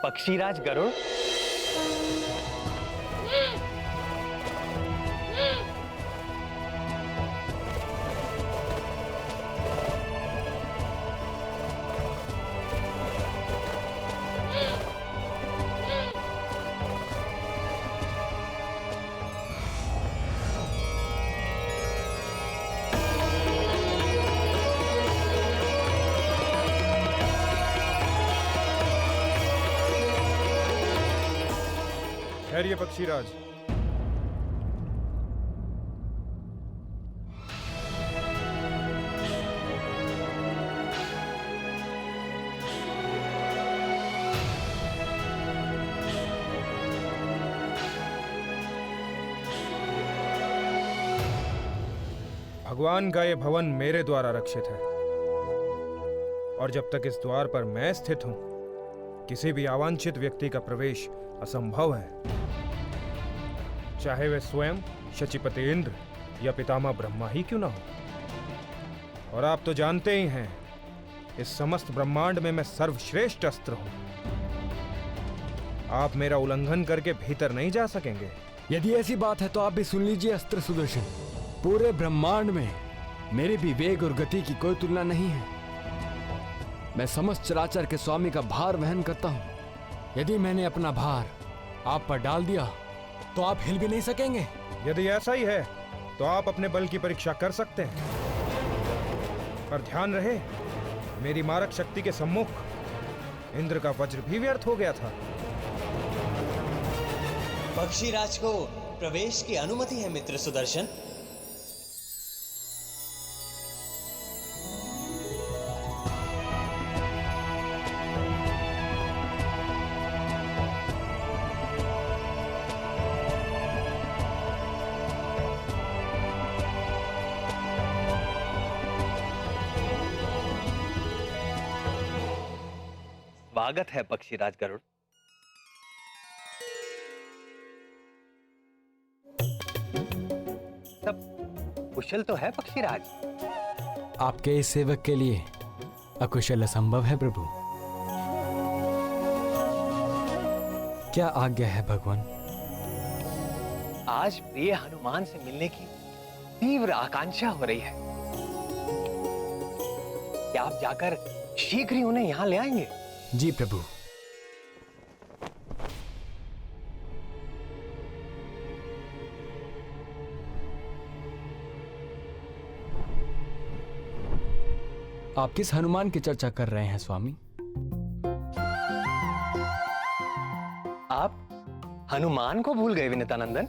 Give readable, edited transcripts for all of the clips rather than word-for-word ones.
पक्षीराज गरुड़। ठहरिए पक्षीराज। भगवान का यह भवन मेरे द्वारा रक्षित है और जब तक इस द्वार पर मैं स्थित हूं, किसी भी अवांछित व्यक्ति का प्रवेश असंभव है, चाहे वे स्वयं शचीपति इंद्र या पितामह ब्रह्मा ही क्यों ना हो। और आप तो जानते ही हैं, इस समस्त ब्रह्मांड में मैं सर्वश्रेष्ठ अस्त्र हूं। आप मेरा उल्लंघन करके भीतर नहीं जा सकेंगे। यदि ऐसी बात है तो आप भी सुन लीजिए अस्त्र सुदर्शन। पूरे ब्रह्मांड में मेरे भी वेग और गति की कोई तुलना नहीं है। मैं समस्त चराचर के स्वामी का भार वहन करता हूं। यदि मैंने अपना भार आप पर डाल दिया तो आप हिल भी नहीं सकेंगे। यदि ऐसा ही है तो आप अपने बल की परीक्षा कर सकते हैं, पर ध्यान रहे, मेरी मारक शक्ति के सम्मुख इंद्र का वज्र भी व्यर्थ हो गया था। पक्षीराज को प्रवेश की अनुमति है मित्र सुदर्शन। स्वागत है पक्षीराज गरुड़। सब कुशल तो है पक्षीराज? आपके इस सेवक के लिए अकुशल असंभव है प्रभु। क्या आज्ञा है भगवान? आज प्रिय हनुमान से मिलने की तीव्र आकांक्षा हो रही है। क्या आप जाकर शीघ्र ही उन्हें यहां ले आएंगे? जी प्रभु। आप किस हनुमान की चर्चा कर रहे हैं स्वामी? आप हनुमान को भूल गए विनीतानंदन?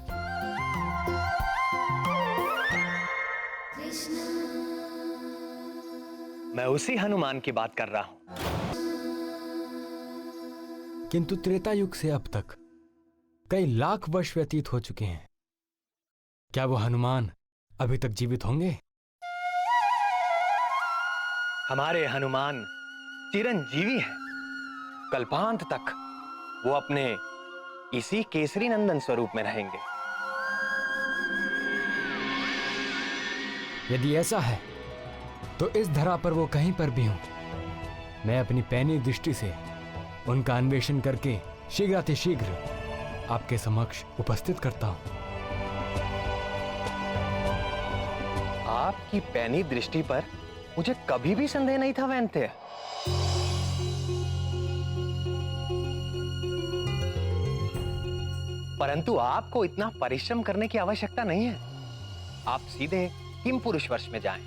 मैं उसी हनुमान की बात कर रहा हूं। किंतु त्रेता युग से अब तक कई लाख वर्ष व्यतीत हो चुके हैं। क्या वो हनुमान अभी तक जीवित होंगे? हमारे हनुमान चिरंजीवी हैं। कल्पांत तक वो अपने इसी केसरी नंदन स्वरूप में रहेंगे। यदि ऐसा है तो इस धरा पर वो कहीं पर भी हों, मैं अपनी पैनी दृष्टि से उनका अन्वेषण करके शीघ्रातिशीघ्र आपके समक्ष उपस्थित करता हूं। आपकी पैनी दृष्टि पर मुझे कभी भी संदेह नहीं था वैन्य। परंतु आपको इतना परिश्रम करने की आवश्यकता नहीं है। आप सीधे किमपुरुष वर्ष में जाएं।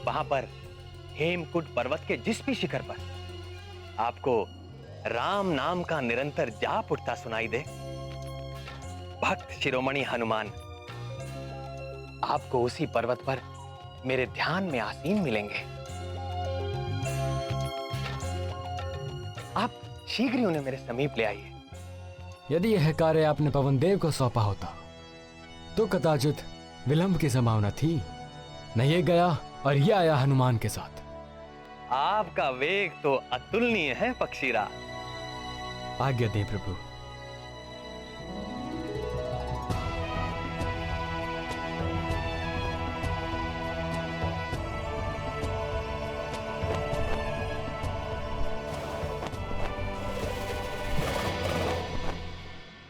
वहां पर हेमकुट पर्वत के जिस भी शिखर पर आपको राम नाम का निरंतर जाप उठता सुनाई दे, भक्त शिरोमणि हनुमान आपको उसी पर्वत पर मेरे ध्यान में आसीन मिलेंगे। आप शीघ्र ही उन्हें मेरे समीप ले आइए। यदि यह कार्य आपने पवन देव को सौंपा होता तो कदाचित विलंब की संभावना थी। न ये गया और ये आया हनुमान के साथ। आपका वेग तो अतुलनीय है पक्षीराज। आज्ञा दें प्रभु।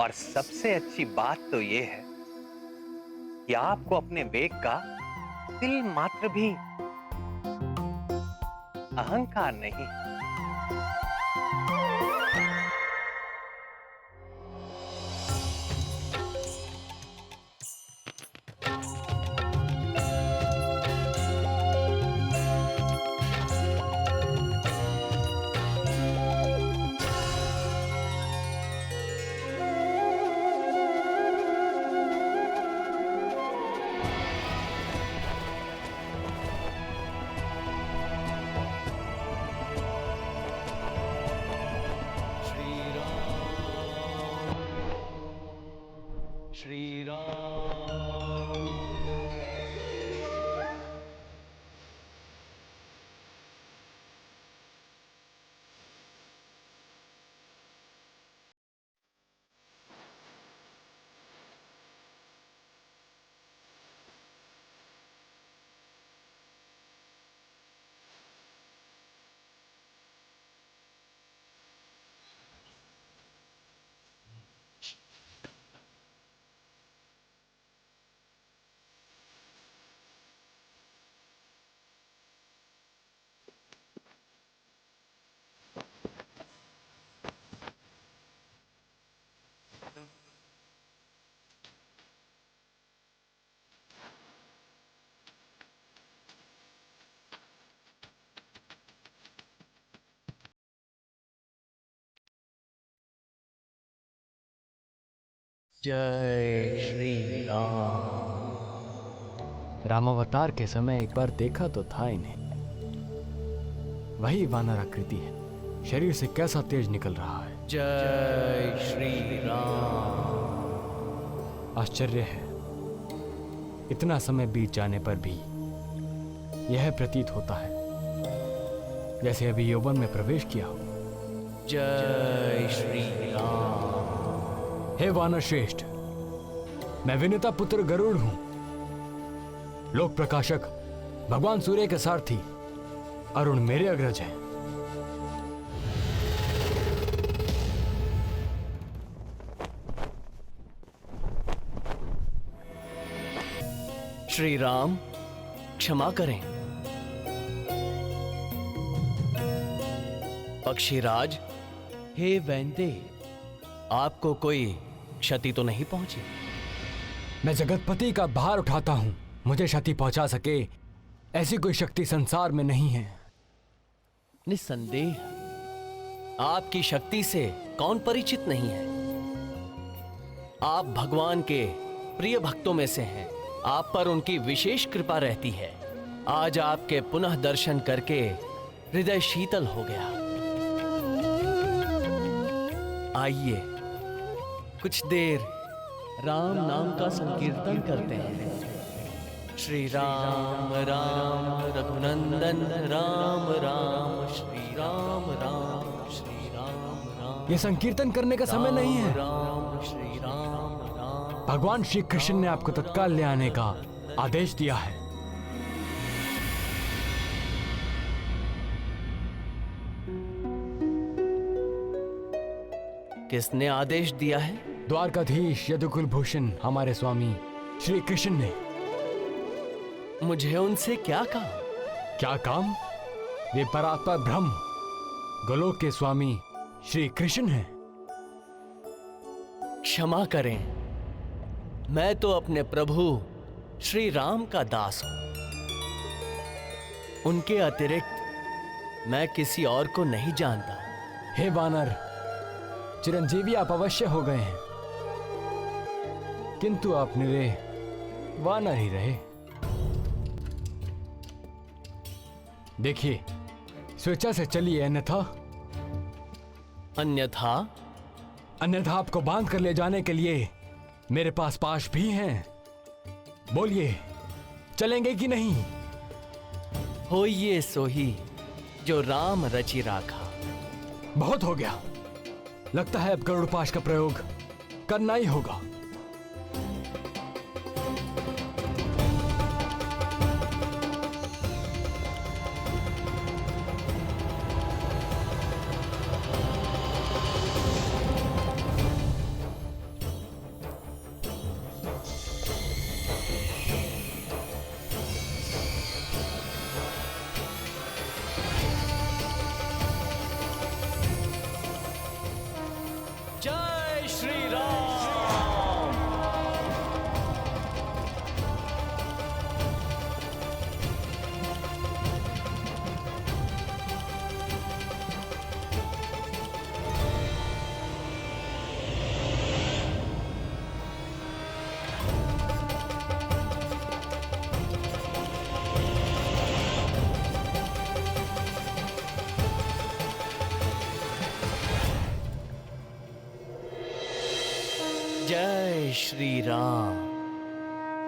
और सबसे अच्छी बात तो यह है कि आपको अपने वेग का तिल मात्र भी अहंकार नहीं। श्री राम। जय श्री राम। रामावतार के समय एक बार देखा तो था इन्हें। वही वानर आकृति है, शरीर से कैसा तेज निकल रहा है। जय श्री राम। आश्चर्य है, इतना समय बीत जाने पर भी यह प्रतीत होता है जैसे अभी यौवन में प्रवेश किया हो। जय श्री राम। हे वानर श्रेष्ठ, मैं विनिता पुत्र गरुड़ हूं, लोक प्रकाशक भगवान सूर्य के सारथी अरुण मेरे अग्रज हैं। श्री राम, क्षमा करें। पक्षीराज, हे वैंदे, आपको कोई क्षति तो नहीं पहुंची? मैं जगतपति का भार उठाता हूं, मुझे क्षति पहुंचा सके ऐसी कोई शक्ति संसार में नहीं है। निस्संदेह आपकी शक्ति से कौन परिचित नहीं है। आप भगवान के प्रिय भक्तों में से हैं, आप पर उनकी विशेष कृपा रहती है। आज आपके पुनः दर्शन करके हृदय शीतल हो गया। आइए कुछ देर राम नाम का संकीर्तन करते हैं। श्री राम राम रघुनंदन राम राम, श्री राम राम, श्री राम राम। यह संकीर्तन करने का समय नहीं है। राम श्री राम राम। भगवान श्री कृष्ण ने आपको तत्काल ले आने का आदेश दिया है। किसने आदेश दिया है? द्वारकाधीश यदुकुल भूषण हमारे स्वामी श्री कृष्ण ने। मुझे उनसे क्या काम? क्या काम? वे परात्पर ब्रह्म गोलोक के स्वामी श्री कृष्ण हैं। क्षमा करें, मैं तो अपने प्रभु श्री राम का दास हूं। उनके अतिरिक्त मैं किसी और को नहीं जानता। हे वानर, चिरंजीवी आप अवश्य हो गए हैं, किंतु आप निरे वानर ही रहे। देखिए, स्वेच्छा से चलिए, अन्यथा आपको बांध कर ले जाने के लिए मेरे पास पाश भी हैं। बोलिए, चलेंगे कि नहीं? होइए सोही जो राम रचि राखा। बहुत हो गया, लगता है अब गरुड़ पाश का प्रयोग करना ही होगा। जय श्री राम।